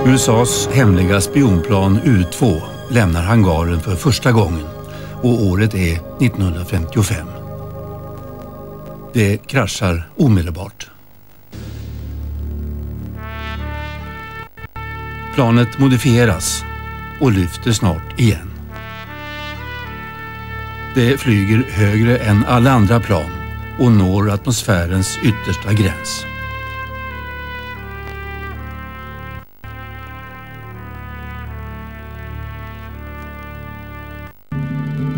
USAs hemliga spionplan U-2 lämnar hangaren för första gången och året är 1955. Det kraschar omedelbart. Planet modifieras och lyfter snart igen. Det flyger högre än alla andra plan och når atmosfärens yttersta gräns.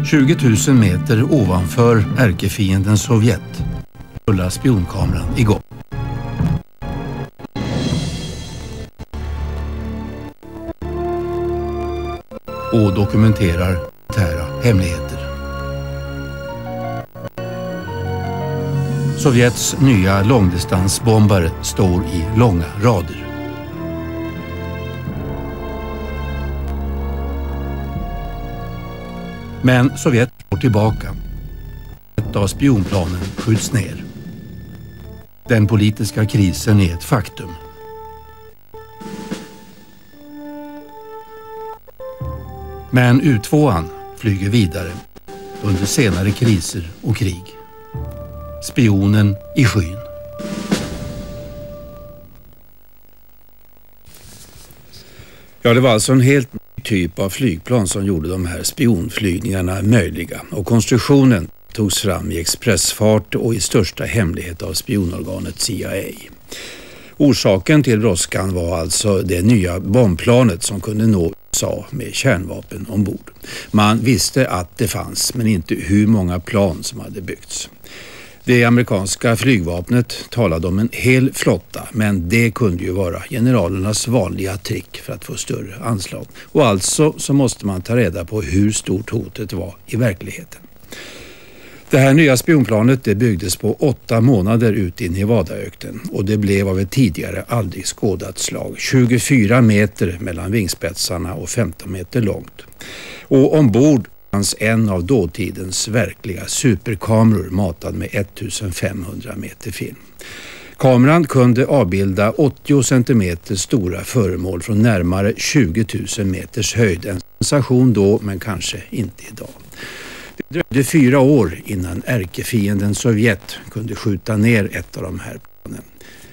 ...20 000 meter ovanför ärkefienden Sovjet rullar spionkameran igång. Och dokumenterar militära hemligheter. Sovjets nya långdistansbombare står i långa rader. Men Sovjet går tillbaka. Ett av spionplanen skjuts ner. Den politiska krisen är ett faktum. Men U-2:an flyger vidare under senare kriser och krig. Spionen i skyn. Ja, det var alltså en helt ny typ av flygplan som gjorde de här spionflygningarna möjliga. Och konstruktionen togs fram i expressfart och i största hemlighet av spionorganet CIA. Orsaken till brådskan var alltså det nya bombplanet som kunde nå USA med kärnvapen ombord. Man visste att det fanns, men inte hur många plan som hade byggts. Det amerikanska flygvapnet talade om en hel flotta, men det kunde ju vara generalernas vanliga trick för att få större anslag. Och alltså så måste man ta reda på hur stort hotet var i verkligheten. Det här nya spionplanet det byggdes på 8 månader ut i Nevadaöknen och det blev av ett tidigare aldrig skådat slag. 24 meter mellan vingspetsarna och 15 meter långt. Och ombord fanns en av dåtidens verkliga superkameror matad med 1500 meter film. Kameran kunde avbilda 80 centimeter stora föremål från närmare 20 000 meters höjd. En sensation då, men kanske inte idag. Det dröjde 4 år innan ärkefienden Sovjet kunde skjuta ner ett av de här planen.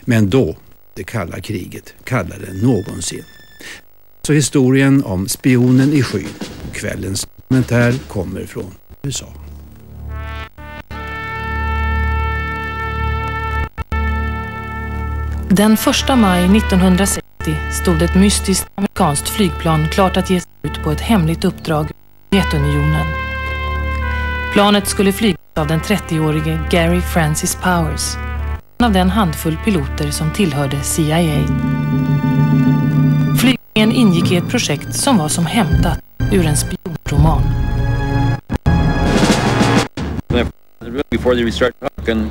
Men då, det kalla kriget, kallade än någonsin. Så historien om spionen i skyn och kvällens dokumentär kommer från USA. Den 1 maj 1960 stod ett mystiskt amerikanskt flygplan klart att ge sig ut på ett hemligt uppdrag i Sovjetunionen. Planet skulle flygas av den 30-årige Gary Francis Powers, en av den handfull piloter som tillhörde CIA. Flygningen ingick i ett projekt som var som hämtat ur en spionroman. Before they restart talking,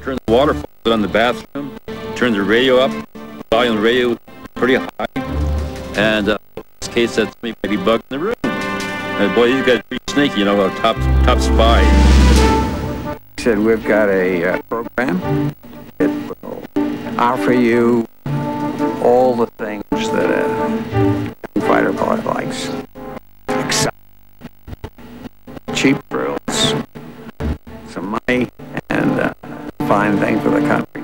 turn the water faucet on the bathroom, turn the radio up, volume radio pretty high, and in this case that somebody might be bugging the room. And boy, these guys are pretty sneaky, you know, top spy. He said, we've got a program. It will offer you all the things that a fighter pilot likes. Exciting, cheap thrills, some money, and a fine thing for the country.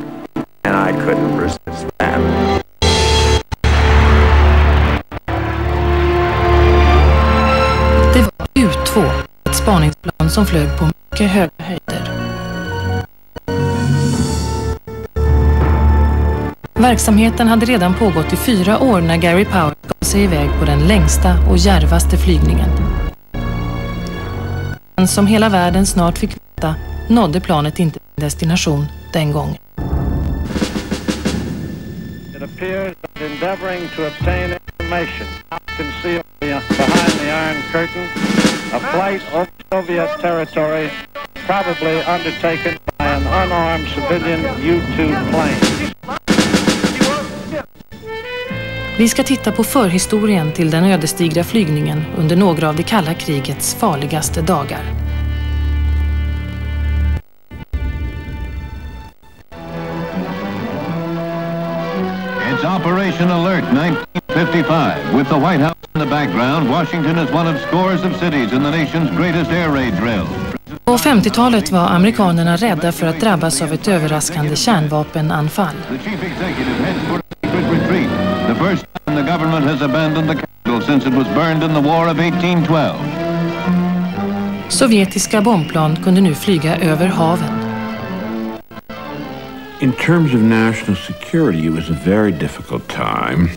And I couldn't resist that. Det var U-2, ett spaningsplan som flög på mycket höga höjder. Verksamheten hade redan pågått i 4 år när Gary Powers gav sig iväg på den längsta och djärvaste flygningen. Men som hela världen snart fick veta nådde planet inte sin destination den gången. It appears that endeavoring to obtain information concealed behind the Iron Curtain, a flight over Soviet territory, probably undertaken by an unarmed civilian U-2 plane. Vi ska titta på förhistorien till den ödesdigra flygningen under några av det kalla krigets farligaste dagar. It's Operation Alert 1955. With the White House in the background, Washington is one of scores of cities in the nation's greatest air raid drill. På 50-talet var amerikanerna rädda för att drabbas av ett överraskande kärnvapenanfall. The chief executive heads for a secret retreat. The first time the government has abandoned the capital since it was burned in the War of 1812. Sovjetiska bombplan kunde nu flyga över haven. In terms of national security, it was a very difficult time.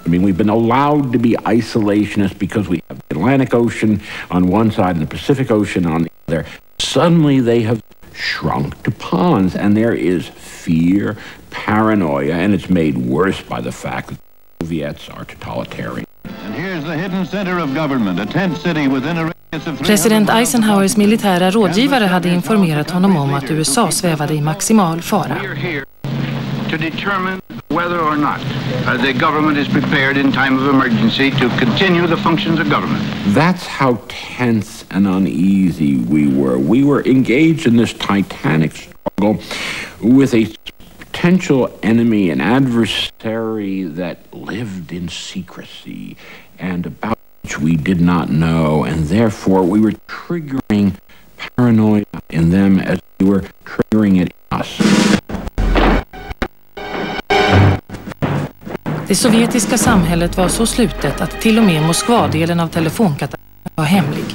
I mean, we've been allowed to be isolationist because we have the Atlantic Ocean on one side and the Pacific Ocean on the other. Suddenly they have shrunk to ponds, and there is fear, paranoia, and it's made worse by the fact that the Soviets are totalitarian. And here's the hidden center of government, a tent city within a radius of 300 President Eisenhowers militära rådgivare hade informerat honom om att USA svävade i maximal fara. To determine whether or not the government is prepared in time of emergency to continue the functions of government. That's how tense and uneasy we were. We were engaged in this titanic struggle with a potential enemy, an adversary that lived in secrecy and about which we did not know, and therefore we were triggering paranoia in them as we were triggering it in us. Det sovjetiska samhället var så slutet att till och med Moskvadelen av telefonkatalogen var hemlig.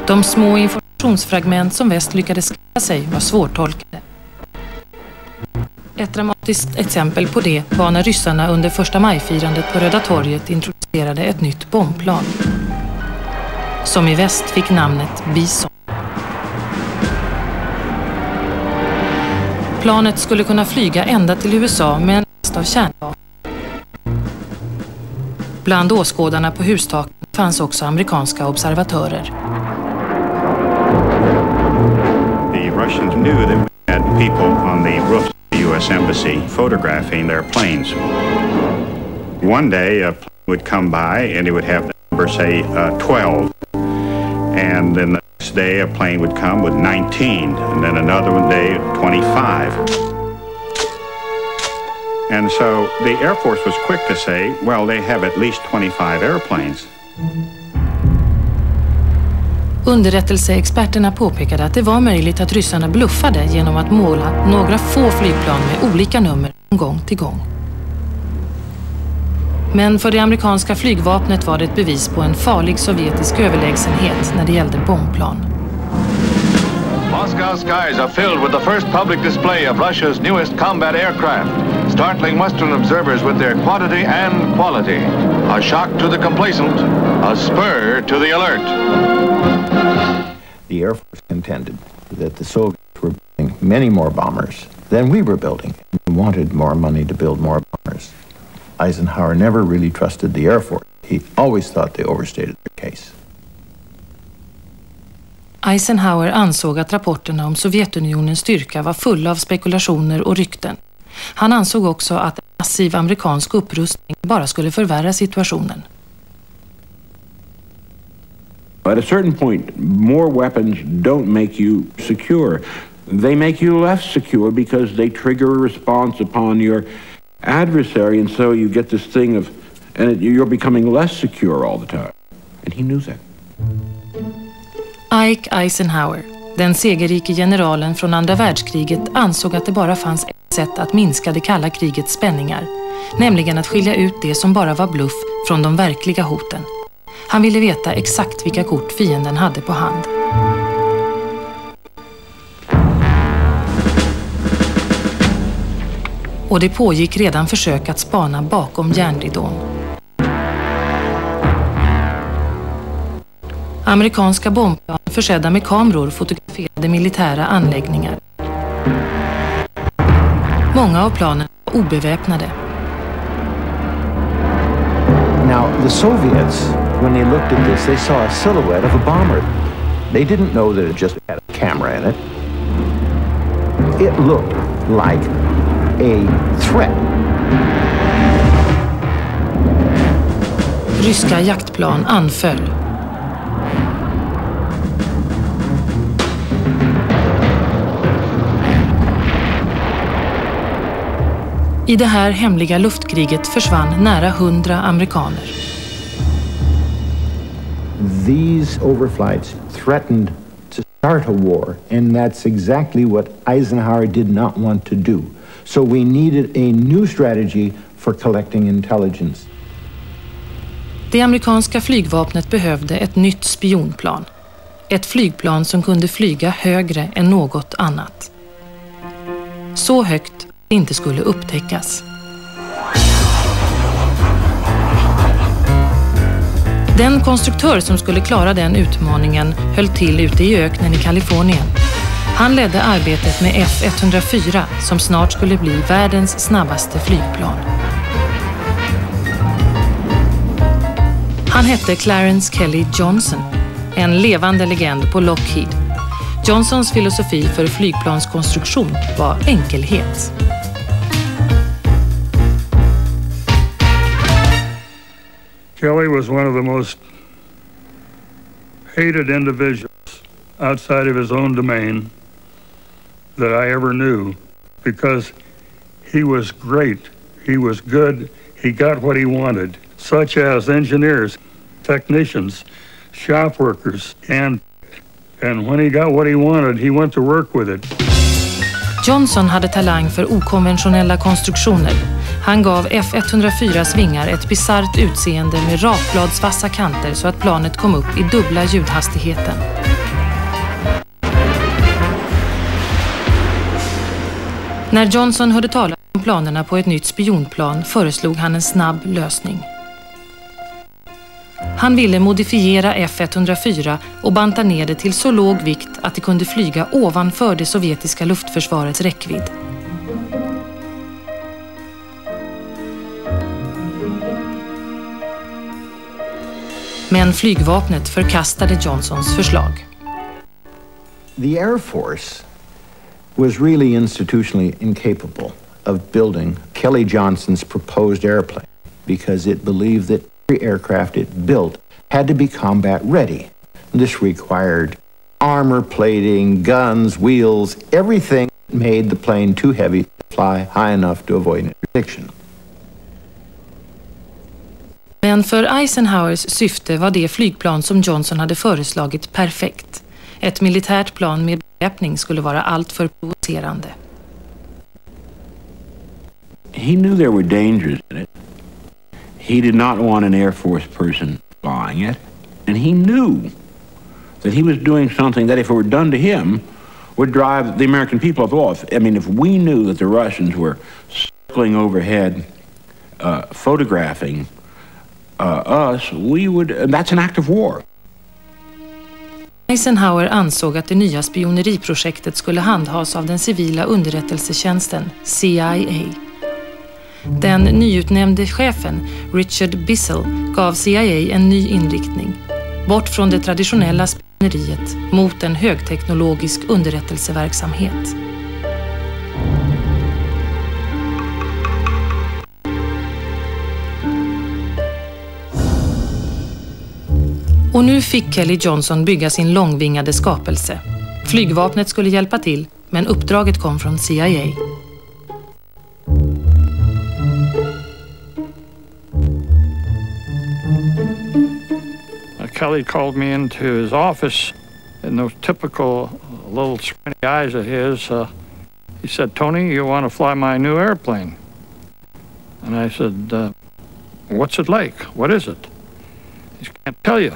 De små informationsfragment som väst lyckades skaffa sig var svårtolkade. Ett dramatiskt exempel på det var när ryssarna under första majfirandet på Röda torget introducerade ett nytt bombplan, som i väst fick namnet Bison. Planet skulle kunna flyga ända till USA med en last av kärnvapen. Bland åskådarna på hustaken fanns också amerikanska observatörer. The Russians knew that we had people on the roof of the U.S. Embassy photographing their planes. One day a plane would come by and it would have the number, say, 12. And then the next day a plane would come with 19. And then another day, 25. And so the Air Force was quick to say, well, they have at least 25 airplanes. Underrättelseexperterna påpekade att det var möjligt att ryssarna bluffade genom att måla några få flygplan med olika nummer från gång till gång. Men för det amerikanska flygvapnet var det ett bevis på en farlig sovjetisk överlägsenhet när det gällde bombplan. Moscow skies are filled with the first public display of Russia's newest combat aircraft, startling Western observers with their quantity and quality. A shock to the complacent, a spur to the alert. The Air Force contended that the Soviets were building many more bombers than we were building, and we wanted more money to build more bombers. Eisenhower never really trusted the Air Force. He always thought they overstated their case. Eisenhower ansåg att rapporterna om Sovjetunionens styrka var fulla av spekulationer och rykten. Han ansåg också att en massiv amerikansk upprustning bara skulle förvärra situationen. At a certain point, more weapons don't make you secure. They make you less secure because they trigger a response upon your adversary, and so you get this thing of, and you're becoming less secure all the time. And he knew that. Ike Eisenhower, den segerrike generalen från andra världskriget, ansåg att det bara fanns ett sätt att minska det kalla krigets spänningar, nämligen att skilja ut det som bara var bluff från de verkliga hoten. Han ville veta exakt vilka kort fienden hade på hand. Och det pågick redan försök att spana bakom järnridån. Amerikanska bombplan försedda med kameror fotograferade militära anläggningar. Många av planen var obeväpnade. Now, the Soviets, when they looked at this, they saw a silhouette of a bomber. They didn't know that it just had a camera in it. It looked like a threat. Ryska jaktplan anföll. I det här hemliga luftkriget försvann nära 100 amerikaner. These overflights threatened to start a war, and that's exactly what Eisenhower did not want to do. So we needed a new strategy for collecting intelligence. Det amerikanska flygvapnet behövde ett nytt spionplan. Ett flygplan som kunde flyga högre än något annat. Så högt att det inte skulle upptäckas. Den konstruktör som skulle klara den utmaningen höll till ute i öknen i Kalifornien. Han ledde arbetet med F-104 som snart skulle bli världens snabbaste flygplan. Han hette Clarence Kelly Johnson, en levande legend på Lockheed. Johnsons filosofi för flygplanskonstruktion var enkelhet. Kelly was one of the most hated individuals outside of his own domain that I ever knew, because he was great, he was good, he got what he wanted, such as engineers, technicians, shop workers, and when he got what he wanted, he went to work with it. Johnson hade talang för okonventionella konstruktioner. Han gav F-104s vingar ett bizarrt utseende med rakbladsvassa kanter så att planet kom upp i dubbla ljudhastigheten. När Johnson hörde talas om planerna på ett nytt spionplan föreslog han en snabb lösning. Han ville modifiera F-104 och banta ner det till så låg vikt att det kunde flyga ovanför det sovjetiska luftförsvarets räckvidd. Men flygvapnet förkastade Johnsons förslag. The Air Force was really institutionally incapable of building Kelly Johnson's proposed airplane because it believed that every aircraft it built had to be combat ready. This required armor plating, guns, wheels, everything that made the plane too heavy to fly high enough to avoid interdiction. Men för Eisenhowers syfte var det flygplan som Johnson hade föreslagit perfekt. Ett militärt plan med beväpning skulle vara allt för provocerande. He knew there were dangers in it. He did not want an Air Force person flying it. And he knew that he was doing something that, if it were done to him, would drive the American people off. I mean, if we knew that the Russians were circling overhead, photographing us, we would, that's an act of war. Eisenhower ansåg att det nya spioneriprojektet skulle handhas av den civila underrättelsetjänsten, CIA. Den nyutnämnde chefen, Richard Bissell, gav CIA en ny inriktning. Bort från det traditionella spioneriet mot en högteknologisk underrättelseverksamhet. Och nu fick Kelly Johnson bygga sin långvingade skapelse. Flygvapnet skulle hjälpa till, men uppdraget kom från CIA. Kelly called me into his office, and those typical little squinty eyes of his, he said, "Tony, you want to fly my new airplane?" And I said, "What's it like? What is it?" He can't tell you.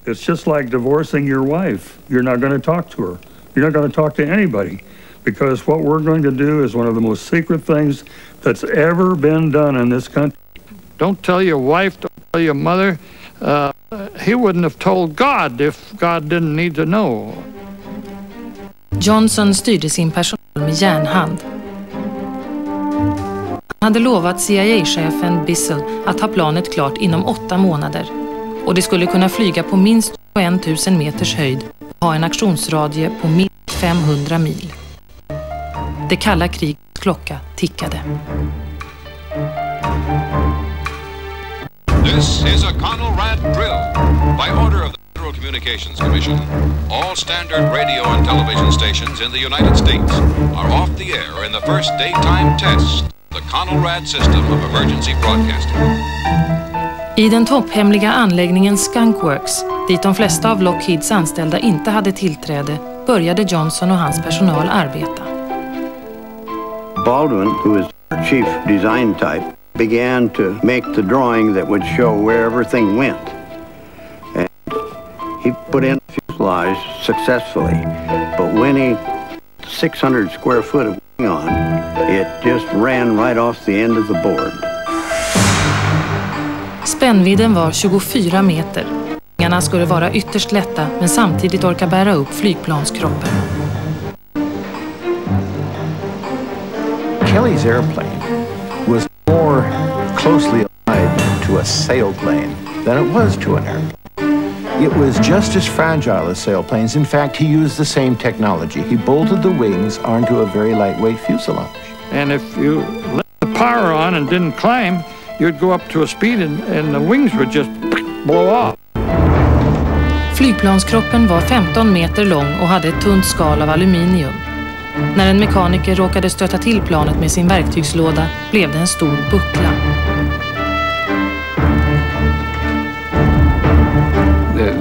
It's just like divorcing your wife. You're not going to talk to her. You're not going to talk to anybody, because what we're going to do is one of the most secret things that's ever been done in this country. Don't tell your wife, don't tell your mother. He wouldn't have told God if God didn't need to know. Johnson styrde sin personal med järnhand. Han hade lovat CIA-chefen Bissell att ha planet klart inom 8 månader. Och det skulle kunna flyga på minst 1000 meters höjd och ha en aktionsradie på minst 500 mil. Det kalla krigets klocka tickade. This is a Conelrad drill. By order of the Federal Communications Commission, all standard radio and television stations in the United States are off the air in the first daytime test the Conelrad system of emergency broadcasting. I den topphemliga anläggningen Skunkworks, dit de flesta av Lockheeds anställda inte hade tillträde, började Johnson och hans personal arbeta. Baldwin, who was chief design type, began to make the drawing that would show where everything went. And he put in the fuselage successfully, but when he 600 square foot of wing on, it just ran right off the end of the board. Spännvidden var 24 meter. Vingarna skulle vara ytterst lätta men samtidigt orka bära upp flygplanskroppen. Kelly's airplane was more closely allied to a sailplane than it was to an airplane. It was just as fragile as sailplanes. In fact, he used the same technology. He bolted the wings onto a very lightweight fuselage. And if you let the power on and didn't climb, you'd go up to a speed and the wings would just blow off. Flygplanskroppen var 15 meter lång och hade ett tunt skal av aluminium. När en mekaniker råkade stöta till planet med sin verktygslåda blev det en stor buckla.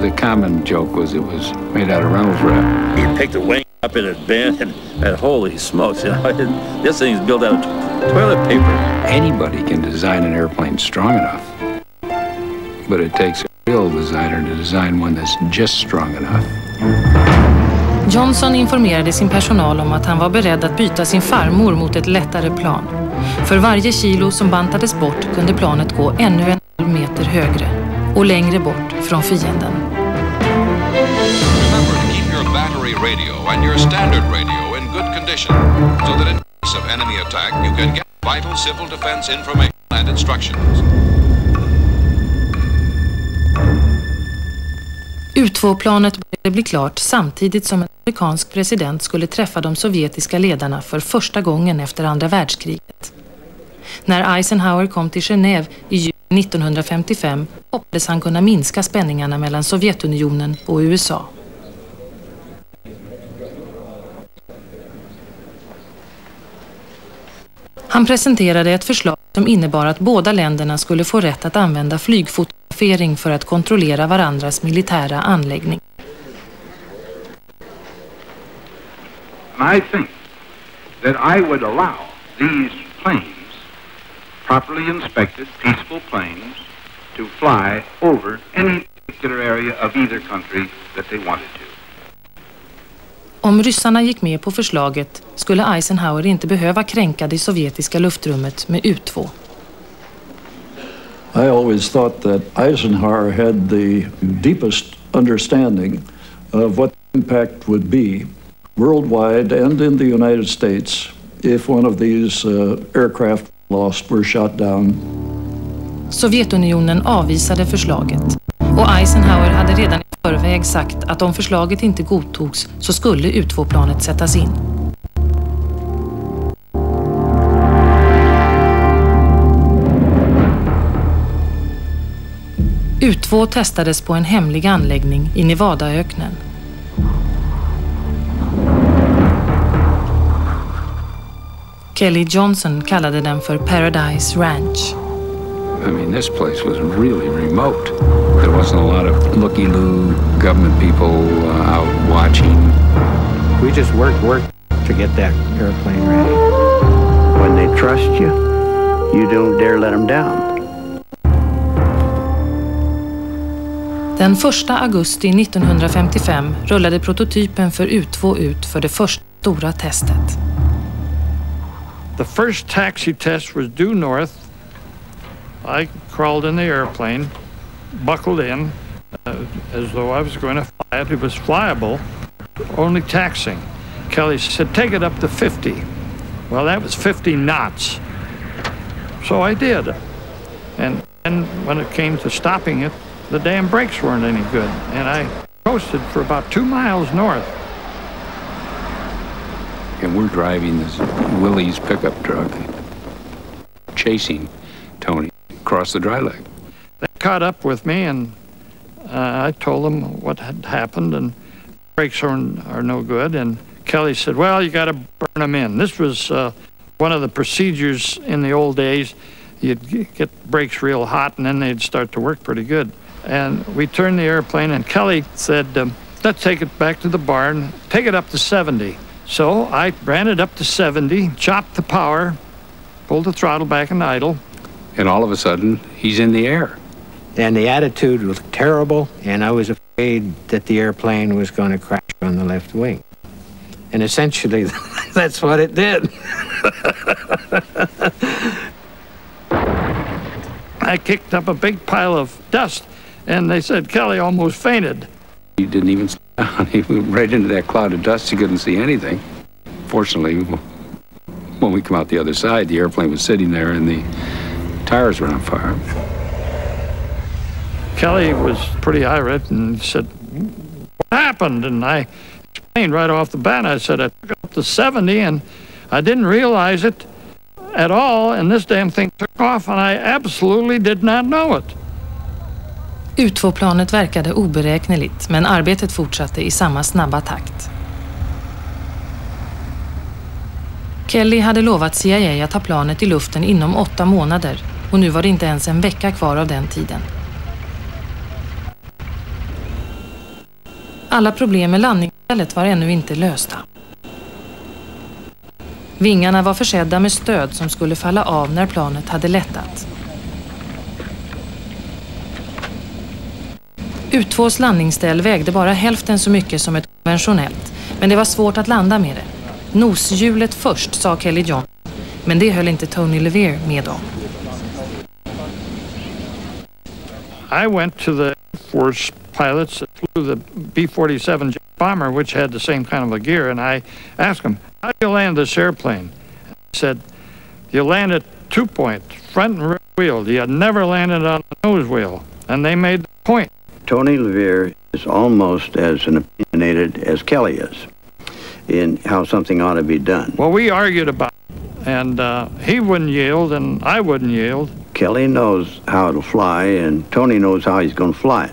The common joke was it was made out of Reynolds wrap. You pick the wing up in its bend and holy smokes, you know, this thing's built out of toilet paper. Anybody can design an airplane strong enough, but it takes a real designer to design one that's just strong enough. Johnson informerade sin personal om att han var beredd att byta sin farmor mot ett lättare plan. För varje kilo som bantades bort kunde planet gå ännu en halv meter högre och längre bort från fienden. Remember to keep your battery radio and your standard radio in good condition so that in case of enemy attack you can get vital civil defense information and instructions. U2-planet började bli klart samtidigt som en amerikansk president skulle träffa de sovjetiska ledarna för första gången efter andra världskriget. När Eisenhower kom till Genève i juli 1955 hoppades han kunna minska spänningarna mellan Sovjetunionen och USA. Han presenterade ett förslag som innebar att båda länderna skulle få rätt att använda flygfotografering för att kontrollera varandras militära anläggning. I think that I would allow these planes, properly inspected, peaceful planes, to fly over any particular area of either country that they wanted to. Om ryssarna gick med på förslaget skulle Eisenhower inte behöva kränka det sovjetiska luftrummet med U2. I always thought that Eisenhower had the deepest understanding of what the impact would be worldwide and in the United States if one of these aircraft lost were shot down. Sovjetunionen avvisade förslaget och Eisenhower hade redan i förväg sagt att om förslaget inte godtogs så skulle U2-planet sättas in. U2 testades på en hemlig anläggning i Nevadaöknen. Kelly Johnson kallade den för Paradise Ranch. I mean, this place was really remote. There wasn't a lot of looky-loo government people out watching. We just worked to get that airplane ready. When they trust you, you don't dare let them down. Den 1 augusti 1955 rullade prototypen för U2 ut för det första stora testet. The first taxi test was due north. I crawled in the airplane, buckled in, as though I was going to fly it. It was flyable, only taxiing. Kelly said, take it up to 50. Well, that was 50 knots. So I did. And when it came to stopping it, the damn brakes weren't any good. And I coasted for about 2 miles north. And we're driving this Willie's pickup truck, chasing Tony across the dry lake. They caught up with me, and I told them what had happened, and brakes are no good. And Kelly said, well, you got to burn them in. This was One of the procedures in the old days, you'd get brakes real hot and then they'd start to work pretty good. And we turned the airplane and Kelly said, let's take it back to the barn, take it up to 70. So I ran it up to 70, chopped the power, pulled the throttle back in idle. And all of a sudden, he's in the air. And the attitude was terrible, and I was afraid that the airplane was going to crash on the left wing. And essentially, that's what it did. I kicked up a big pile of dust, and they said Kelly almost fainted. He didn't even sit down. He went right into that cloud of dust. He couldn't see anything. Fortunately, when we come out the other side, the airplane was sitting there and the tires were on fire. Kelly was pretty irate and said, what happened? And I explained right off the bat. I said, I took it up to 70 and I didn't realize it at all, and this damn thing took off and I absolutely did not know it. U2-planet verkade oberäkneligt, men arbetet fortsatte i samma snabba takt. Kelly hade lovat CIA att ta planet i luften inom 8 månader, och nu var det inte ens en vecka kvar av den tiden. Alla problem med landningsstället var ännu inte lösta. Vingarna var försedda med stöd som skulle falla av när planet hade lättat. U2s landningsställ vägde bara hälften så mycket som ett konventionellt, men det var svårt att landa med det. Noshjulet först, sa Kelly Johnson, men det höll inte Tony LeVere med om. I went to the Air Force pilots that flew the B-47 jet bomber, which had the same kind of a gear, and I asked them, how do you land this airplane? He said, you land it 2 points, front and rear wheel. You never landed on the nose wheel. And they made the point. Tony LeVere is almost as opinionated as Kelly is in how something ought to be done. Well, we argued about it, and he wouldn't yield, and I wouldn't yield. Kelly knows how to fly, and Tony knows how he's going to fly it.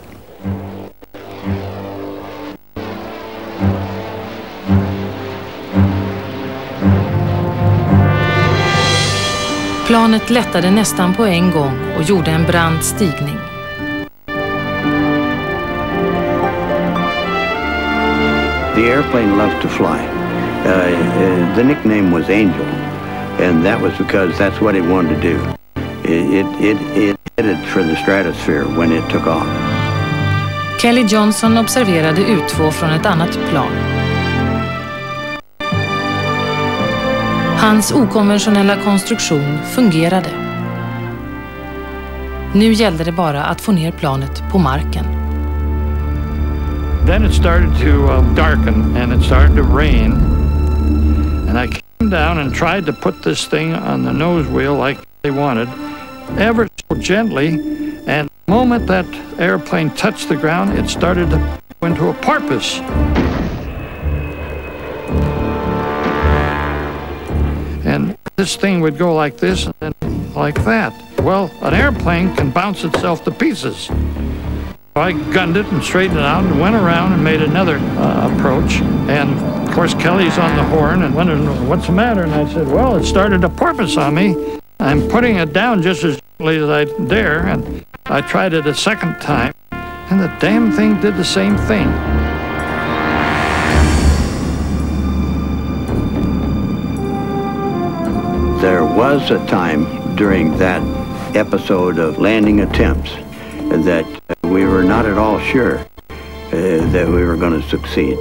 Planet lättade nästan på en gång och gjorde en brant stigning. The airplane loved to fly. The nickname was Angel, and that was because that's what it wanted to do. It headed for the stratosphere when it took off. Kelly Johnson observerade U2 från ett annat plan. Hans okonventionella konstruktion fungerade. Nu gällde det bara att få ner planet på marken. Then it started to darken and it started to rain. And I came down and tried to put this thing on the nose wheel like they wanted, ever so gently. And the moment that airplane touched the ground, it started to go into a porpoise. And this thing would go like this and then like that. Well, an airplane can bounce itself to pieces. I gunned it and straightened it out and went around and made another approach. And, of course, Kelly's on the horn and wondering, what's the matter? And I said, well, it started to porpoise on me. I'm putting it down just as gently as I dare. And I tried it a second time, and the damn thing did the same thing. There was a time during that episode of landing attempts that we were not at all sure that we were going to succeed.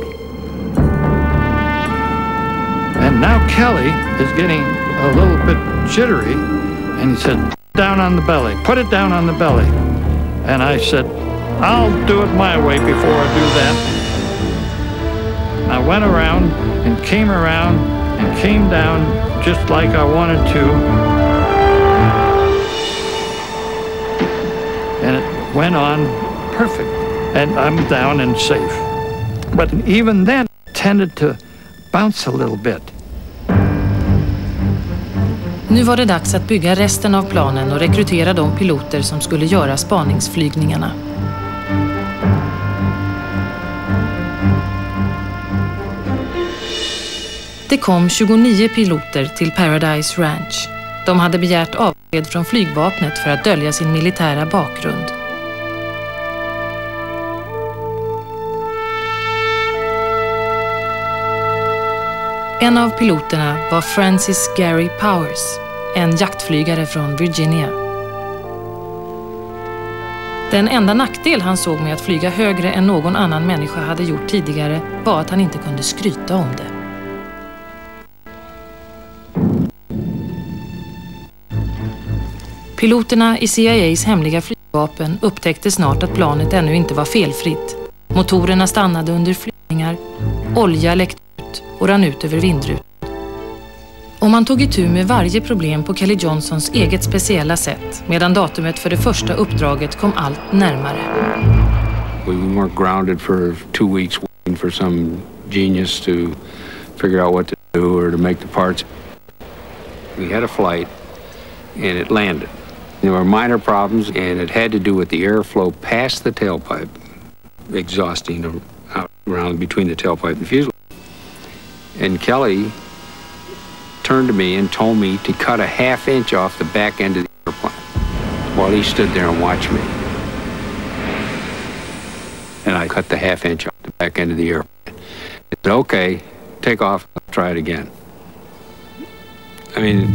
And now Kelly is getting a little bit jittery, and he said, put it down on the belly, put it down on the belly. And I said, I'll do it my way before I do that. And I went around and came down just like I wanted to. And it went on perfect. And I'm down and safe. But even then, it tended to bounce a little bit. Nu var det dags att bygga resten av planen och rekrytera de piloter som skulle göra spaningsflygningarna. Det kom 29 piloter till Paradise Ranch. De hade begärt avsked från flygvapnet för att dölja sin militära bakgrund. En av piloterna var Francis Gary Powers, en jaktflygare från Virginia. Den enda nackdel han såg med att flyga högre än någon annan människa hade gjort tidigare var att han inte kunde skryta om det. Piloterna i CIAs hemliga flygvapen upptäckte snart att planet ännu inte var felfritt. Motorerna stannade under flygningar, olja läckte ut och rann ut över vindrutan. Och man tog itu med varje problem på Kelly Johnsons eget speciella sätt, medan datumet för det första uppdraget kom allt närmare. We weren't grounded for 2 weeks waiting for some genius to figure out what to do or to make the parts. We had a flight and it landed. There were minor problems and it had to do with the airflow past the tailpipe, exhausting out around between the tailpipe and the fuselage. And Kelly turned to me and told me to cut a ½ inch off the back end of the airplane while he stood there and watched me. And I cut the ½ inch off the back end of the airplane. He said, okay, take off, I'll try it again. I mean...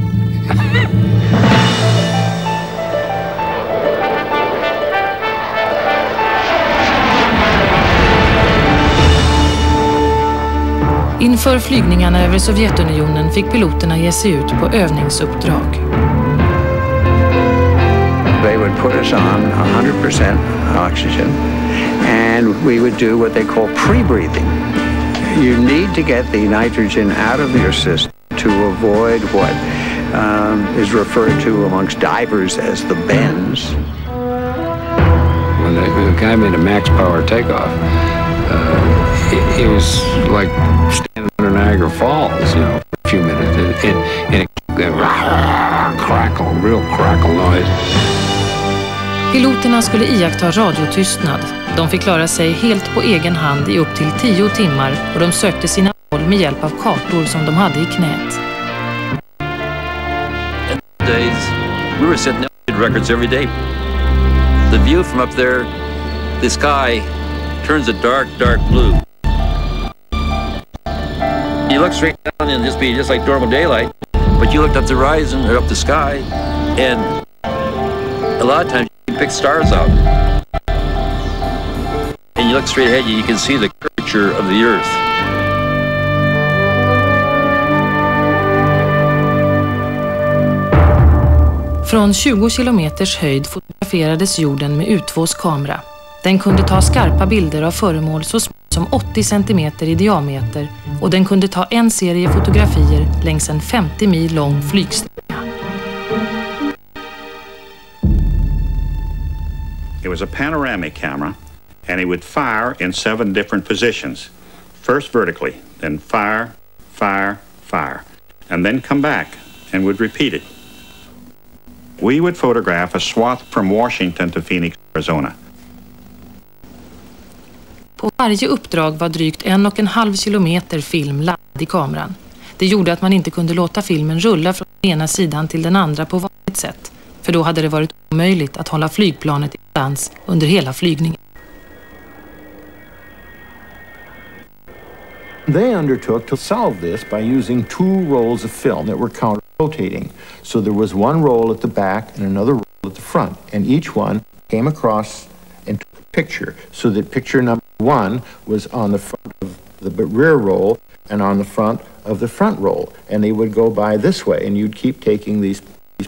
Inför flygningarna över Sovjetunionen fick piloterna ge sig ut på övningsuppdrag. They would put us on 100% oxygen and we would do what they call pre-breathing. You need to get the nitrogen out of your system to avoid what is referred to amongst divers as the bends. When the guy made a max power takeoff, it was like standing under Niagara Falls, you know, for a few minutes, and it crackle, real crackle noise. Piloterna skulle iaktta radiotystnad. De fick klara sig helt på egen hand i upp till 10 timmar och de sökte sina mål med hjälp av kartor som de hade i knät. Days, we were setting records every day. The view from up there, the sky turns a dark, dark blue. You look straight down and just be just like normal daylight, but you looked up the horizon or up the sky, and a lot of times you pick stars out. And you look straight ahead, you can see the curvature of the earth. Från 20 kilometers höjd fotograferades jorden med U2s kamera. Den kunde ta skarpa bilder av föremål så små som 80 centimeter i diameter och den kunde ta en serie fotografier längs en 50 mil lång flygsträcka. It was a panoramic camera and it would fire in 7 different positions. First vertically, then fire, fire, fire, and then come back and would repeat it. We would photograph a swath from Washington to Phoenix, Arizona. På varje uppdrag var drygt 1,5 kilometer film laddad i kameran. Det gjorde att man inte kunde låta filmen rulla från den ena sidan till den andra på vanligt sätt. För då hade det varit omöjligt att hålla flygplanet i balans under hela flygningen. They undertook to solve this by using 2 rolls of film that were counter-rotating. So there was one roll at the back and another roll at the front. And each one came across and took a picture. So that picture number 1 was on the front of the rear roll and on the front of the front roll. And they would go by this way. And you'd keep taking these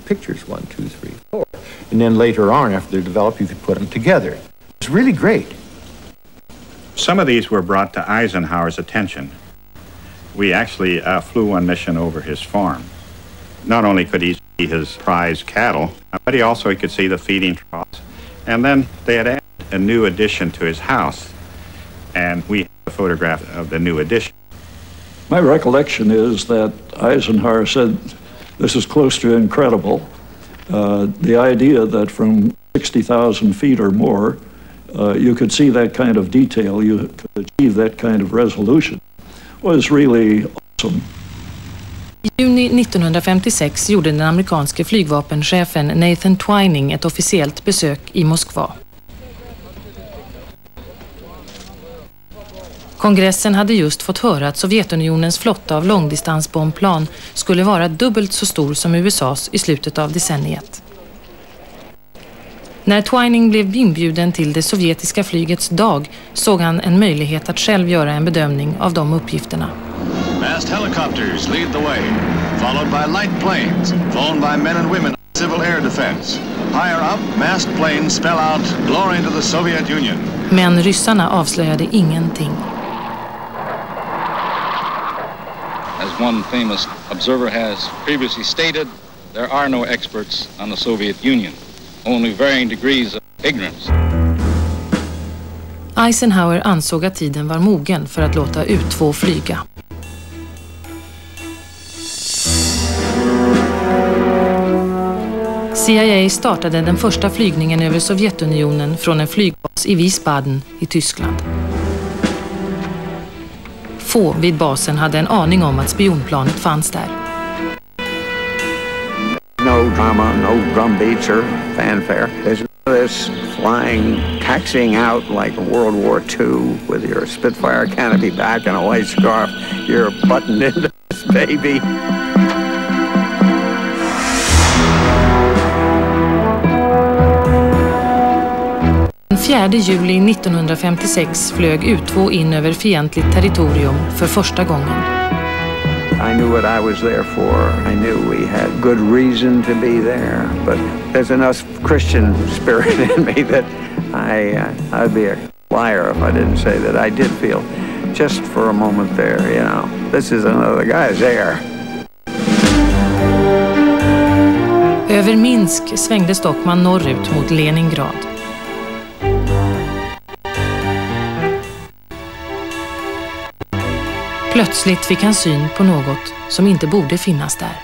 pictures, 1, 2, 3, 4. And then later on, after they're developed, you could put them together. It's really great. Some of these were brought to Eisenhower's attention. We actually flew one mission over his farm. Not only could he see his prize cattle, but he could see the feeding troughs. And then they had added a new addition to his house, and we have a photograph of the new addition. My recollection is that Eisenhower said, this is close to incredible. The idea that from 60,000 feet or more, you could see that kind of detail, you could achieve that kind of resolution, was really awesome. I juni 1956 gjorde den amerikanske flygvapenchefen Nathan Twining ett officiellt besök i Moskva. Kongressen hade just fått höra att Sovjetunionens flotta av långdistansbombplan skulle vara dubbelt så stor som USAs i slutet av decenniet. När Twining blev inbjuden till det sovjetiska flygets dag såg han en möjlighet att själv göra en bedömning av de uppgifterna. Massed helicopters lead the way, followed by light planes, flown by men and women of civil air defense. Higher up, massed planes spell out glory to the Soviet Union. Men ryssarna avslöjade ingenting. As one famous observer has previously stated, there are no experts on the Soviet Union, only varying degrees of ignorance. Eisenhower ansåg att tiden var mogen för att låta U-2 flyga. CIA startade den första flygningen över Sovjetunionen från en flygbas i Wiesbaden i Tyskland. Få vid basen hade en aning om att spionplanet fanns där. No drama, no drumbeats or fanfare. There's this flying, taxiing out like World War II with your Spitfire canopy back and a white scarf. You're buttoned into this baby. Den 4 juli 1956 flög U-2 in över fientligt territorium för första gången. I knew what I was there for. I knew we had good reason to be there. But there's enough Christian spirit in me that I'd be a liar if I didn't say that I did feel just for a moment there, you know, this is another guy's there. Över Minsk svängde Stockman norrut mot Leningrad. Plötsligt fick han syn på något som inte borde finnas där.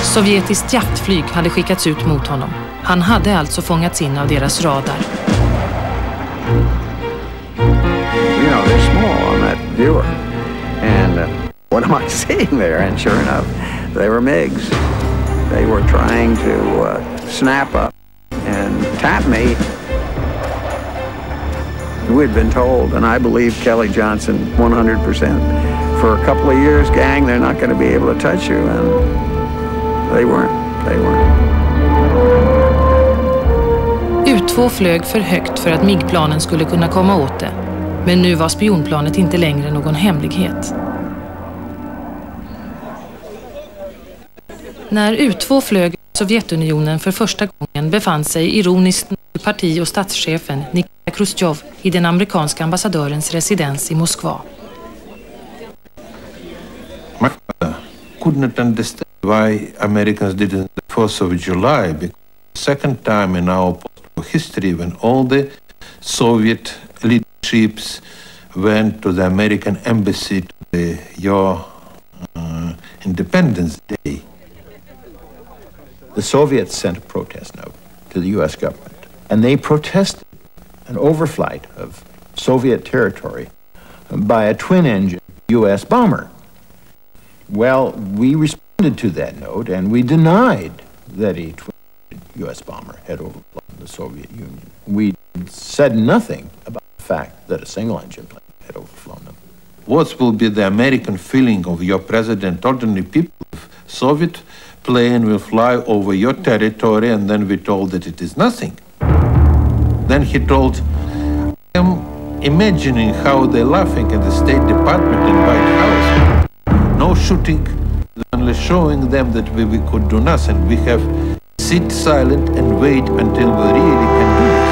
Sovjetiskt jaktflyg hade skickats ut mot honom. Han hade alltså fångats in av deras radar. You know, they're small on that viewer. And what am I seeing there? And sure enough, they were MiGs. They were trying to snap up and tap me. We'd been told, and I believe Kelly Johnson 100%. For a couple of years, gang, they're not going to be able to touch you, and they weren't. They weren't. U-2 flög för högt för att MiG-planen skulle kunna komma åt det. Men nu var spionplanet inte längre någon hemlighet. När U-2 flög i Sovjetunionen för första gången befann sig ironiskt parti- och statschefen Nikita Khrushchev i den amerikanska ambassadörens residens i Moskva. My father couldn't understand why Americans didn't the 1st of July, because the second time in our post-war history when all the Soviet leaderships went to the American embassy to your Independence Day. The Soviets sent a protest note to the U.S. government, and they protested an overflight of Soviet territory by a twin-engine U.S. bomber. Well, we responded to that note, and we denied that a twin-engine U.S. bomber had overflown the Soviet Union. We said nothing about the fact that a single-engine plane had overflown them. What will be the American feeling of your president, ordinary people, if Soviet plane will fly over your territory and then we told that it is nothing? Then he told, I am imagining how they're laughing at the State Department and White House. No shooting, only showing them that we could do nothing. We have sit silent and wait until we really can do it.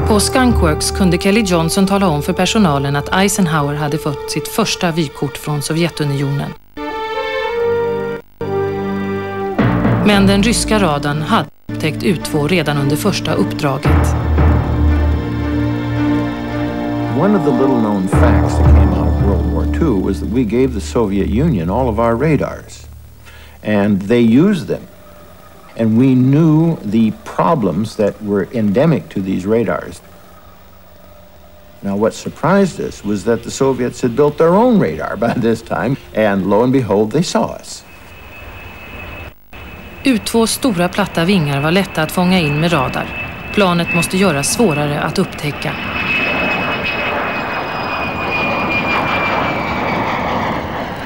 På Skunkworks kunde Kelly Johnson tala om för personalen att Eisenhower hade fått sitt första vykort från Sovjetunionen. Men den ryska radarn hade upptäckt U-2 redan under första uppdraget. One of the little-known facts that came out of World War II was that we gave the Soviet Union all of our radars, and they used them. And we knew the problems that were endemic to these radars. Now, what surprised us was that the Soviets had built their own radar by this time, and lo and behold, they saw us. U2 stora platta vingar var lätta att fånga in med radar. Planet måste göras svårare att upptäcka.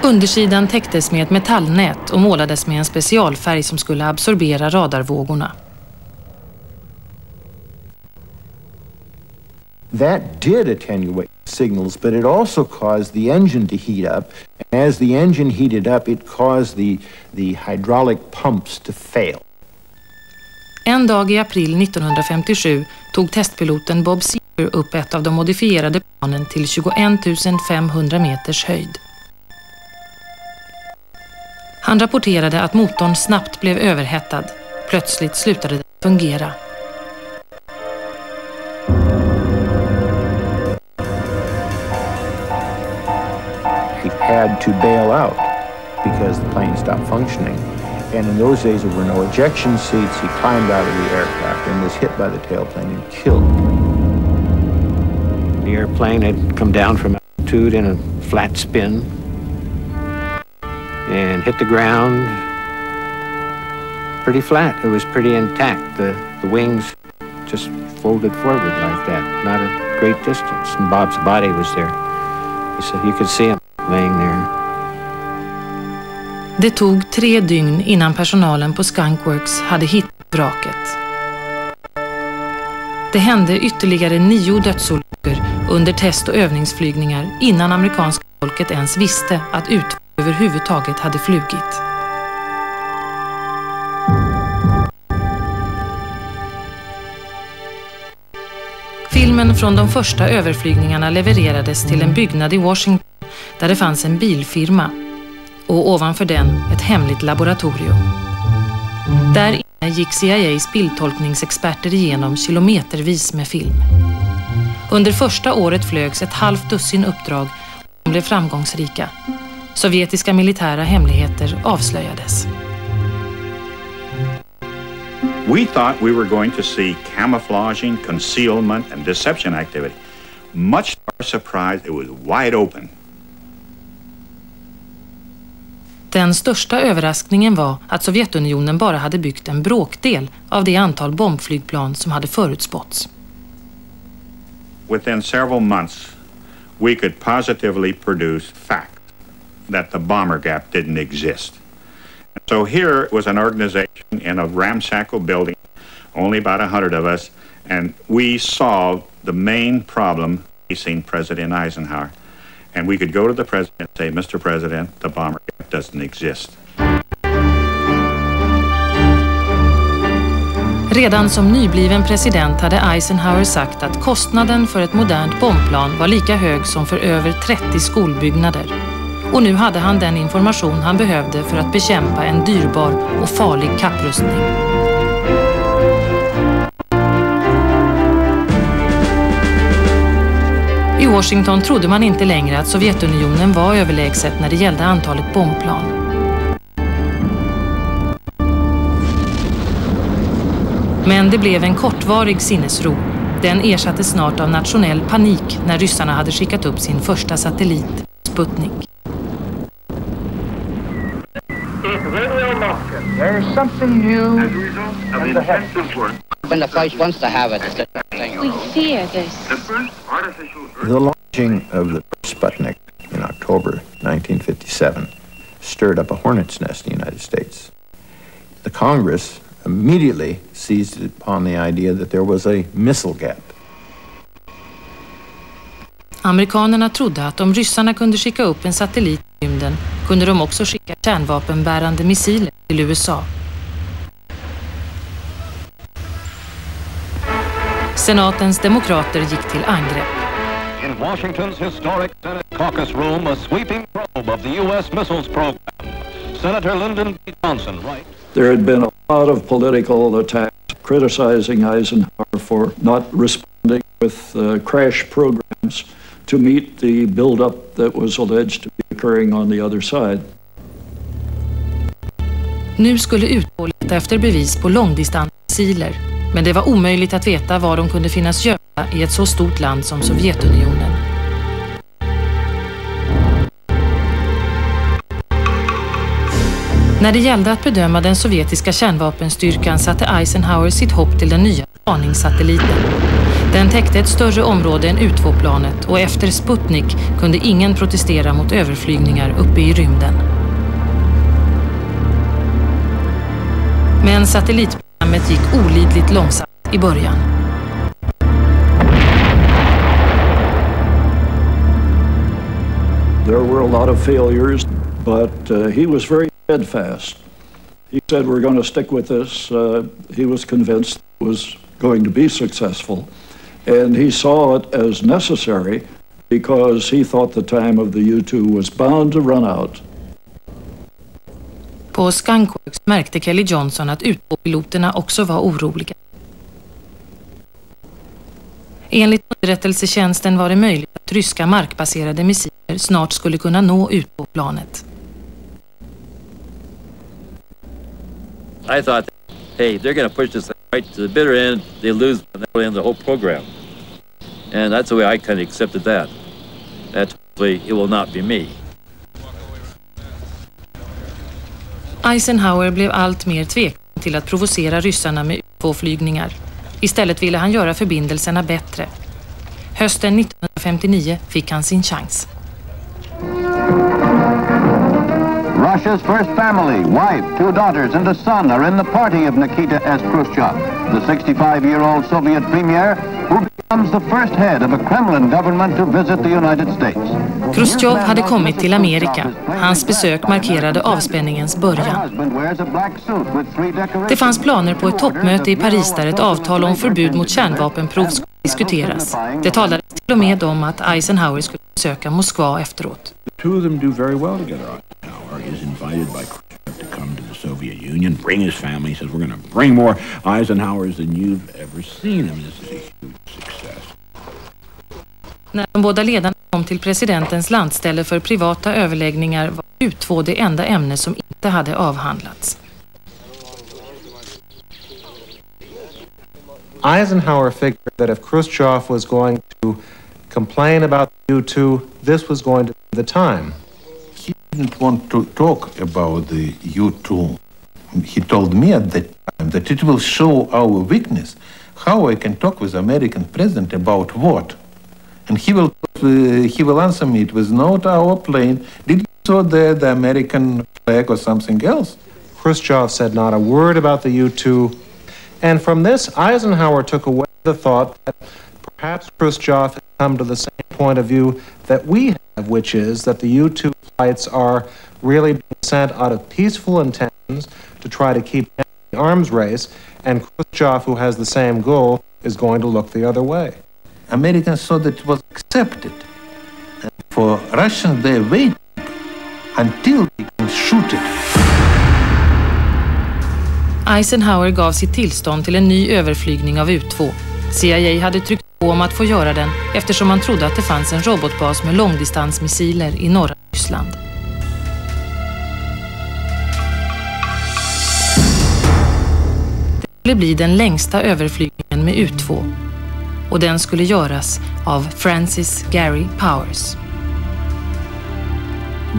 Undersidan täcktes med ett metallnät och målades med en specialfärg som skulle absorbera radarvågorna. That did attenuate signals, but it also caused the engine to heat up. And as the engine heated up, it caused the hydraulic pumps to fail. En dag i april 1957 tog testpiloten Bob Seeger upp ett av de modifierade planen till 21 500 meters höjd. Han rapporterade att motorn snabbt blev överhettad. Plötsligt slutade den fungera. He had to bail out because the plane stopped functioning. And in those days there were no ejection seats. He climbed out of the aircraft and was hit by the tailplane and killed. The airplane had come down from altitude in a flat spin and hit the ground pretty flat. It was pretty intact. The wings just folded forward like that, not a great distance. And Bob's body was there. He said you could see him laying there. Det tog 3 dygn innan personalen på Skunkworks hade hittat vraket. Det hände ytterligare 9 dödsolyckor under test- och övningsflygningar innan amerikanska folket ens visste att UFO överhuvudtaget hade flugit. Filmen från de första överflygningarna levererades till en byggnad i Washington där det fanns en bilfirma och ovanför den ett hemligt laboratorium. Där inne gick CIAs bildtolkningsexperter igenom kilometervis med film. Under första året flögs ett halvt dussin uppdrag och de blev framgångsrika. Sovjetiska militära hemligheter avslöjades. We thought we were going to see camouflaging, concealment, and deception activity. Much to our surprise, it was wide open. Den största överraskningen var att Sovjetunionen bara hade byggt en bråkdel av det antal bombflygplan som hade förutspåtts. Within several months, we could positively produce facts that the bomber gap didn't exist. And so here was an organization in a ramshackle building, only about 100 of us, and we solved the main problem facing President Eisenhower. And we could go to the president and say, Mr. President, the bomber gap doesn't exist. Redan som nybliven president hade Eisenhower sagt att kostnaden för ett modernt bombplan var lika hög som för över 30 skolbyggnader. Och nu hade han den information han behövde för att bekämpa en dyrbar och farlig kapprustning. I Washington trodde man inte längre att Sovjetunionen var överlägset när det gällde antalet bombplan. Men det blev en kortvarig sinnesro. Den ersattes snart av nationell panik när ryssarna hade skickat upp sin första satellit, Sputnik. There's something new in the heavens. When the French wants to have it, it's the thing. We fear this. The launching of the first Sputnik in October 1957 stirred up a hornet's nest in the United States. The Congress immediately seized upon the idea that there was a missile gap. Amerikanerna trodde att om ryssarna kunde skicka upp en satellit i rymden kunde de också skicka kärnvapenbärande missiler till USA. Senatens demokrater gick till angrepp. In Washington's historic Senate caucus room, a sweeping probe of the U.S. missiles program. Senator Lyndon B. Johnson writes, There had been a lot of political attacks criticizing Eisenhower for not responding with crash programs to meet the buildup that was alleged to be occurring on the other side. Nu skulle UFO leta efter bevis på långdistansmissiler Men det var omöjligt att veta var de kunde finnas gömda i ett så stort land som Sovjetunionen. När det gällde att bedöma den sovjetiska kärnvapenstyrkan satte Eisenhower sitt hopp till den nya spaningssatelliten. Den täckte ett större område än U2-planet och efter Sputnik kunde ingen protestera mot överflygningar uppe i rymden. Men satellitprogrammet gick olidligt långsamt i början. There were a lot of failures, but he was very steadfast. He said, we're going to stick with this. He was convinced it was going to be successful. And he saw it as necessary because he thought the time of the U-2 was bound to run out. På Skunkworks märkte Kelly Johnson att U2-piloterna också var oroliga. Enligt underrättelsetjänsten var det möjligt att ryska markbaserade missiler snart skulle kunna nå U2-planet. I thought, hey, they're going to push this right to the bitter end. They lose, and that will end the whole program. And that's the way I kind of accepted that. That's hopefully it will not be me. Eisenhower blev allt mer tveksam till att provocera ryssarna med U2-flygningar. Istället ville han göra förbindelserna bättre. Hösten 1959 fick han sin chans. Russia's first family, wife, 2 daughters and a son are in the party of Nikita S. Khrushchev, the 65-year-old Soviet premier who becomes the first head of a Kremlin government to visit the United States. Khrushchev hade kommit till Amerika. Hans besök markerade avspänningens början. Det fanns planer på ett toppmöte i Paris där ett avtal om förbud mot kärnvapenprov skulle diskuteras. Det talades till och med om att Eisenhower skulle besöka Moskva efteråt. Two of them do very well together. Eisenhower is invited by Khrushchev to come to the Soviet Union, bring his family. He says, we're going to bring more Eisenhowers than you've ever seen. I mean, this is a huge success. När de båda ledarna kom till presidentens landställe för privata överläggningar var U2 det enda ämne som inte hade avhandlats. Eisenhower figured that if Khrushchev was going to complain about the U-2, this was going to be the time. He didn't want to talk about the U-2. He told me at that time that it will show our weakness, how I can talk with American president about what. And he will answer me, it was not our plane. Did you saw there the American flag or something else? Khrushchev said not a word about the U-2. And from this, Eisenhower took away the thought that perhaps Khrushchev had come to the same point of view that we have, which is that the U-2 flights are really being sent out of peaceful intentions to try to keep the arms race, and Khrushchev, who has the same goal, is going to look the other way. Americans saw that it was accepted. And for Russians, they wait until they can shoot it. Eisenhower gav sitt tillstånd till en ny överflygning av U-2. CIA hade tryckt på om att få göra den eftersom man trodde att det fanns en robotbas med långdistansmissiler i norra Ryssland. Det skulle bli den längsta överflygningen med U-2 och den skulle göras av Francis Gary Powers.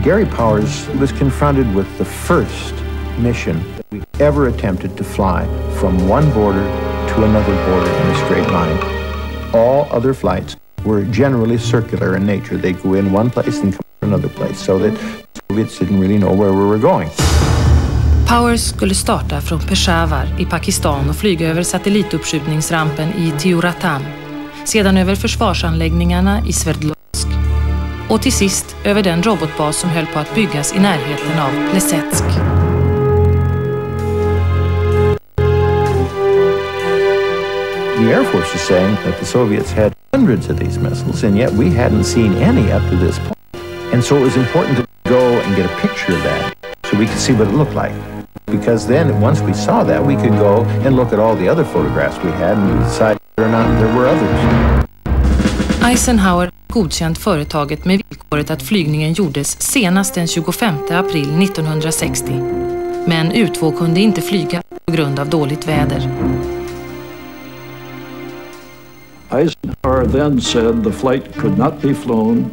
Gary Powers was confronted with the first mission that we ever attempted to fly from one border to another border in a straight line. All other flights were generally circular in nature. They'd go in one place and come to another place, so that the Soviets didn't really know where we were going. Powers skulle starta från Peshawar i Pakistan och flyga över satellituppskjutningsrampen i Tiuratan, sedan över försvarsanläggningarna i Sverdlovsk och till sist över den robotbas som höll på att byggas i närheten av Plesetsk. The Air Force is saying that the Soviets had hundreds of these missiles, and yet we hadn't seen any up to this point. And so it was important to go and get a picture of that so we could see what it looked like. Because then, once we saw that, we could go and look at all the other photographs we had and decide whether or not there were others. Eisenhower godkänt företaget med villkoret att flygningen gjordes senast den 25 april 1960. Men U-2 kunde inte flyga på grund av dåligt väder. Eisenhower then said the flight could not be flown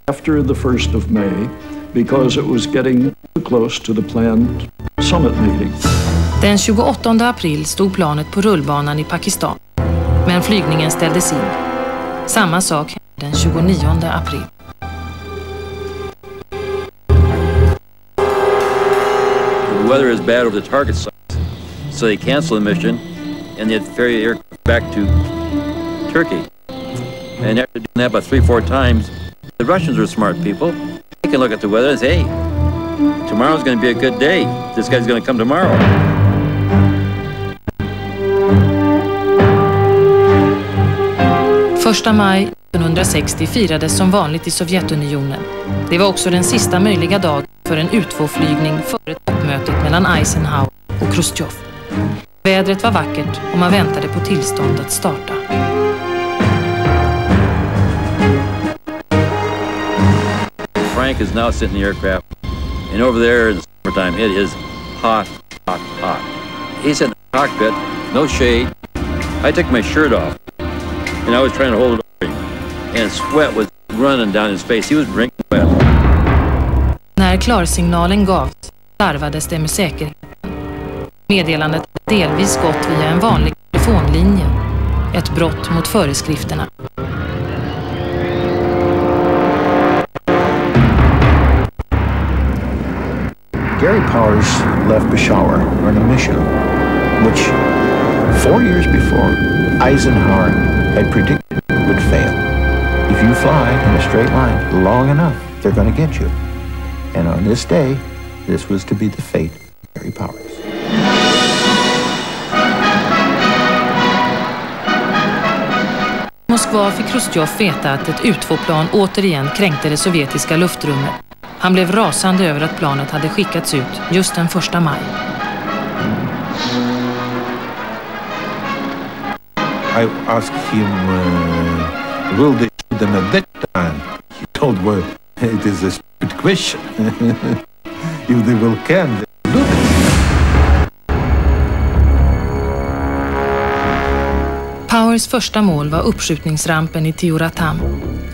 after the 1st of May because it was getting too close to the planned summit meeting. Den 28 april stod planet på rullbanan i Pakistan, men flygningen ställdes in. Samma sak hände den 29 april. The weather is bad over the target sites, so they canceled the mission and they had to ferry the aircraft back to Turkey. And after doing that about 3-4 times, the Russians are smart people. They can look at the weather and say, hey, tomorrow's going to be a good day. This guy's going to come tomorrow. Första maj 1960 firades som vanligt i Sovjetunionen. Det var också den sista möjliga dagen för en U2-flygning före toppmötet mellan Eisenhower och Khrushchev. Vädret var vackert och man väntade på tillstånd att starta. Frank is now sitting in the aircraft, and over there in the summertime, it is hot, hot, hot. He's in the cockpit, no shade. I took my shirt off, and I was trying to hold it over him, and sweat was running down his face. He was drinking wet. När klarsignalen gavs, larvades det med säkerheten. Meddelandet hade delvis gått via en vanlig telefonlinje. Ett brott mot föreskrifterna. Gary Powers left Peshawar on a mission which 4 years before Eisenhower had predicted would fail. If you fly in a straight line long enough, they're going to get you. And on this day, this was to be the fate of Gary Powers. Moskva fick Khrushchev veta att ett U2-plan återigen kränkte det sovjetiska luftrummet. Han blev rasande över att planet hade skickats ut just den 1 maj. I asked him, will they shoot them at that time? He told, well, it is a stupid question. If they will can, they will do it. Powers första mål var uppskjutningsrampen i Tioratam,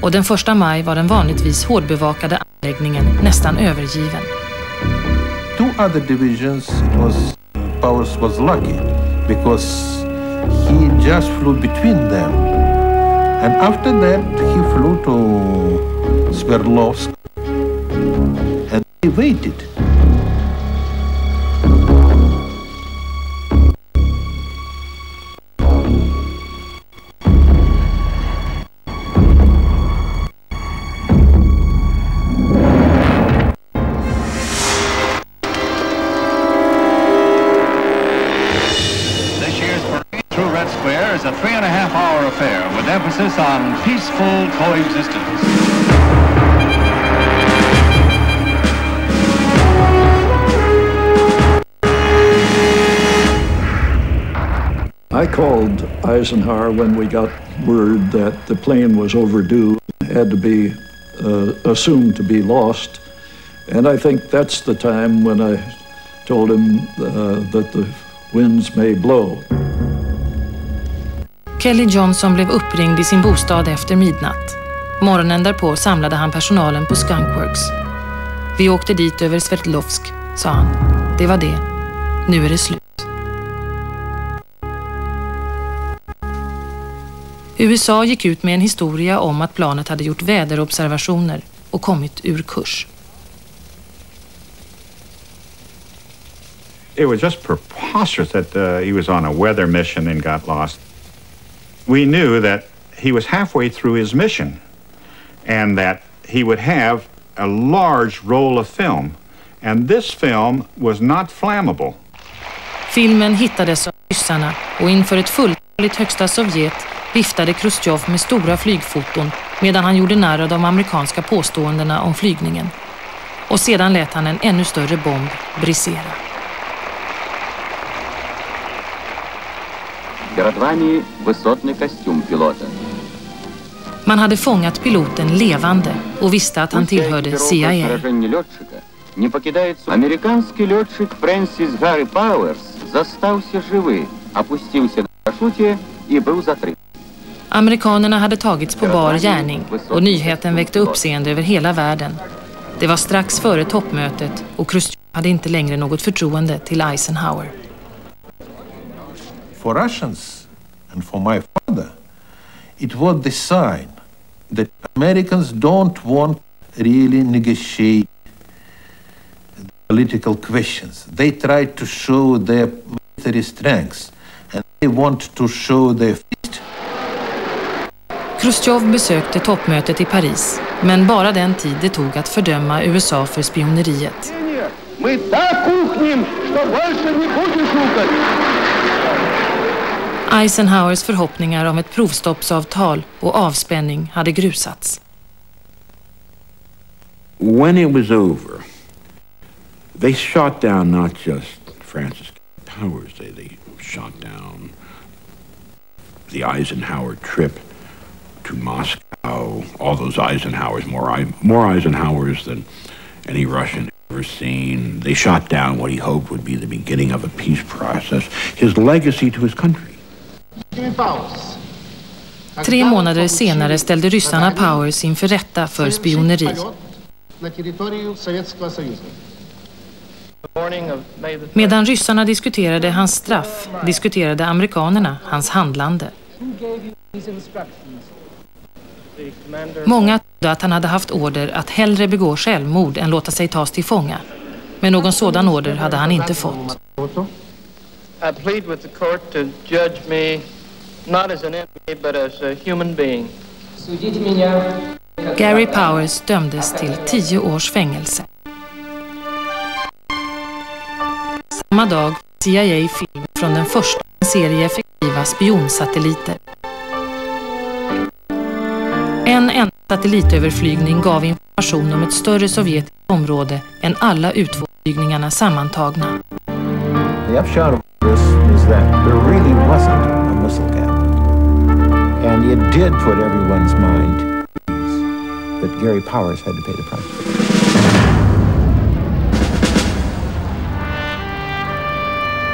och den 1 maj var den vanligtvis hårdbevakade anläggningen nästan övergiven. 2 other divisions, Powers was lucky because he just flew between them. And after that, he flew to Sverdlovsk and he waited. A 3.5-hour affair with emphasis on peaceful coexistence. I called Eisenhower when we got word that the plane was overdue, had to be assumed to be lost. And I think that's the time when I told him that the winds may blow. Kelly Johnson blev uppringd i sin bostad efter midnatt. Morgonen därpå samlade han personalen på Skunkworks. Vi åkte dit över Sverdlovsk, sa han. Det var det. Nu är det slut. USA gick ut med en historia om att planet hade gjort väderobservationer och kommit ur kurs. It was just preposterous that he was on a weather mission and got lost. We knew that he was halfway through his mission and that he would have a large roll of film. And this film was not flammable. Filmen hittades av ryssarna och inför ett fulltaligt högsta Sovjet viftade Khrushchev med stora flygfoton medan han gjorde narr av de amerikanska påståendena om flygningen. Och sedan lät han en ännu större bomb brisera. Перед вами высотный костюм пилота. Man hade fångat piloten levande och visste att han tillhörde CIA. Не покидается. Американский летчик Фрэнсис Гарри Пауэрс застался живы, опустился на парашюте и был закрыт. Amerikanerna hade tagits på bar gärning och nyheten väckte uppseende över hela världen. Det var strax före toppmötet och Khrushchev hade inte längre något förtroende till Eisenhower. For Russians and for my father, it was the sign that Americans don't want really negotiate political questions. They try to show their military strengths and they want to show their fist. Khrushchev besökte toppmötet i Paris, men bara den tid det tog att fördöma USA för spioneriet. Eisenhowers förhoppningar om ett provstoppsavtal och avspänning hade grusats. When it was over, they shot down not just Francis Powers, they shot down the Eisenhower trip to Moscow, all those Eisenhowers, more Eisenhowers than any Russian ever seen. They shot down what he hoped would be the beginning of a peace process, his legacy to his country. 3 månader senare ställde ryssarna Powers inför rätta för spioneri. Medan ryssarna diskuterade hans straff, diskuterade amerikanerna hans handlande. Många trodde att han hade haft order att hellre begå självmord än låta sig tas till fånga. Men någon sådan order hade han inte fått. I plead with the court to judge me not as an enemy but as a human being. Gary Powers dömdes till 10 års fängelse. Samma dag CIA film från den första serie effektiva spionsatelliter. En enda satellitöverflygning gav information om ett större sovjetiskt område än alla U2-flygningarna sammantagna. The upshot of this is that there really wasn't a missile gap. And it did put everyone's mind at ease that Gary Powers had to pay the price.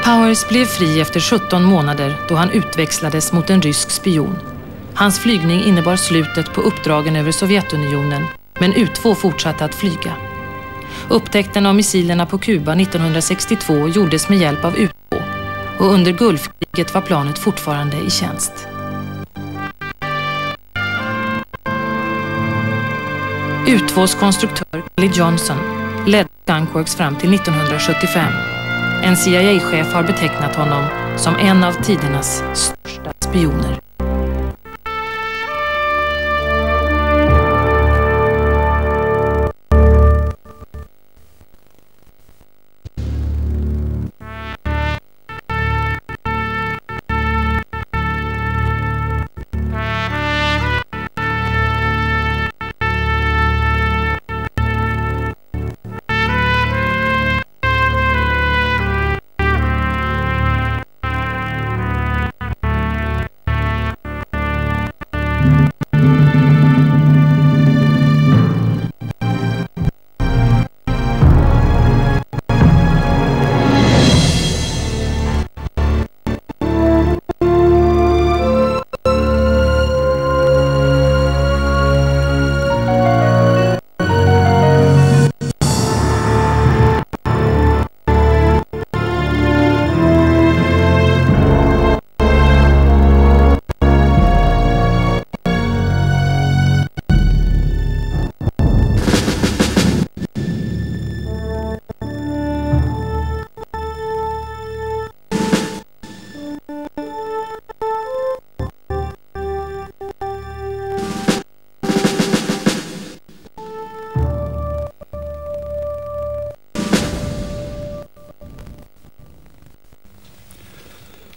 Powers blev fri efter 17 månader då han utväxlades mot en rysk spion. Hans flygning innebar slutet på uppdragen över Sovjetunionen, men U2 fortsatte att flyga. Upptäckten av missilerna på Kuba 1962 gjordes med hjälp av U2 och under Gulfkriget var planet fortfarande i tjänst. U2s konstruktör Kelly Johnson ledde Skunkworks fram till 1975. En CIA-chef har betecknat honom som en av tidernas största spioner.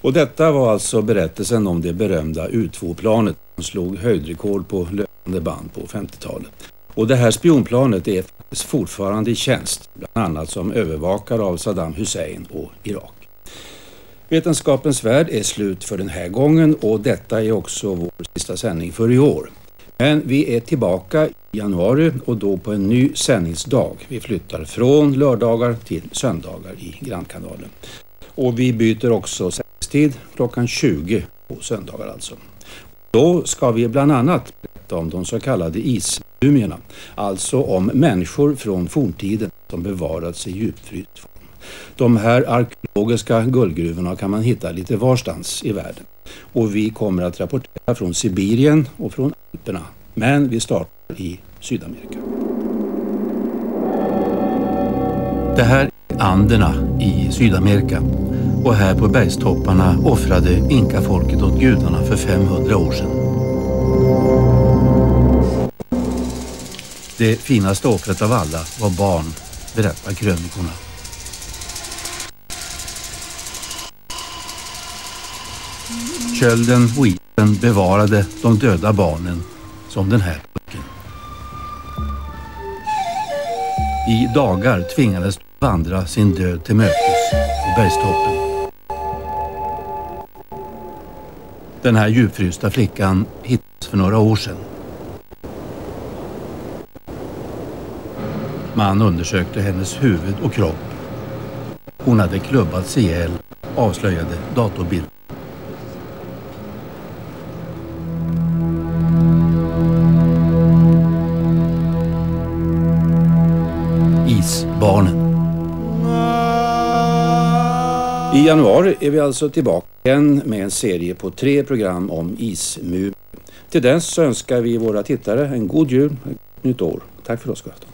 Och detta var alltså berättelsen om det berömda U2-planet som slog höjdrekord på löpande band på 50-talet. Och det här spionplanet är faktiskt fortfarande i tjänst, bland annat som övervakare av Saddam Hussein och Irak. Vetenskapens Värld är slut för den här gången och detta är också vår sista sändning för i år. Men vi är tillbaka i januari och då på en ny sändningsdag. Vi flyttar från lördagar till söndagar i Grannkanalen. Och vi byter också sändningstid klockan 20 på söndagar alltså. Då ska vi bland annat berätta om de så kallade ismumierna, alltså om människor från forntiden som bevarats i djupfryst form. De här arkeologiska guldgruvorna kan man hitta lite varstans i världen. Och vi kommer att rapportera från Sibirien och från Alperna. Men vi startar i Sydamerika. Det här är Anderna i Sydamerika. Och här på bergstopparna offrade inkafolket åt gudarna för 500 år sedan. Det finaste offret av alla var barn, berättar krönikorna. Kölden och isen bevarade de döda barnen som den här pojken. I dagar tvingades de vandra sin död till mötes på bergstoppen. Den här djupfrysta flickan hittades för några år sedan. Man undersökte hennes huvud och kropp. Hon hade klubbats ihjäl, avslöjade datorbild. Isbarnen. I januari är vi alltså tillbaka igen med en serie på 3 program om ismumier. Till dess så önskar vi våra tittare en god jul och ett nytt år. Tack för oss, gott.